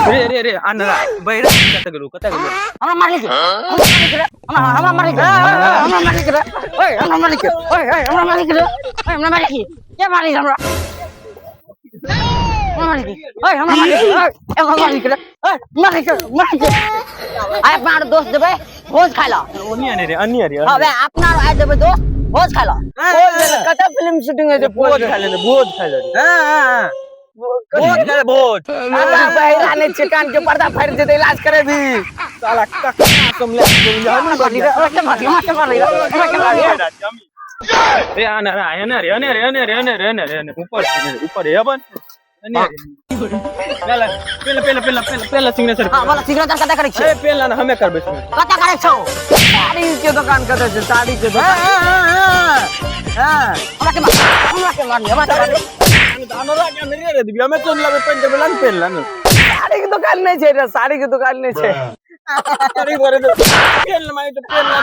रे आना बैरा कत गेलो हमरा मालिक हमरा मालिक हमरा मालिक ओए हमरा मालिक ओए हमरा मालिक ओए हमरा मालिक के मालिक हमरा मालिक ओए हमरा मालिक हमरा मालिक ओए मालिक मालिक आय अपना दोस्त देबे भोज खाइला अन्नी रे अबे अपना आय देबे दोस्त भोज खाइला कत फिल्म शूटिंग है भोज खाले हां भोज करे भोज अबे बहिरा ने चिकन के पर्दा फाड़ देते इलाज करे भी साला कक्का कमला हम मालिक के मालिक रे आना रे ऊपर है बन पहला सिग्नेचर हां वाला सिग्नेचर कता करे छे पहला हमें करबे कता करे छो साड़ी के दुकान कता छे साड़ी के दुकान हां हमरा के मार अनुराग के मेरे रे दिबी हमें कोन लगे पंजाब लन पहला न साड़ी की दुकान नहीं छे रे साड़ी की दुकान नहीं छे साड़ी बोले तो पहला माई तो पहला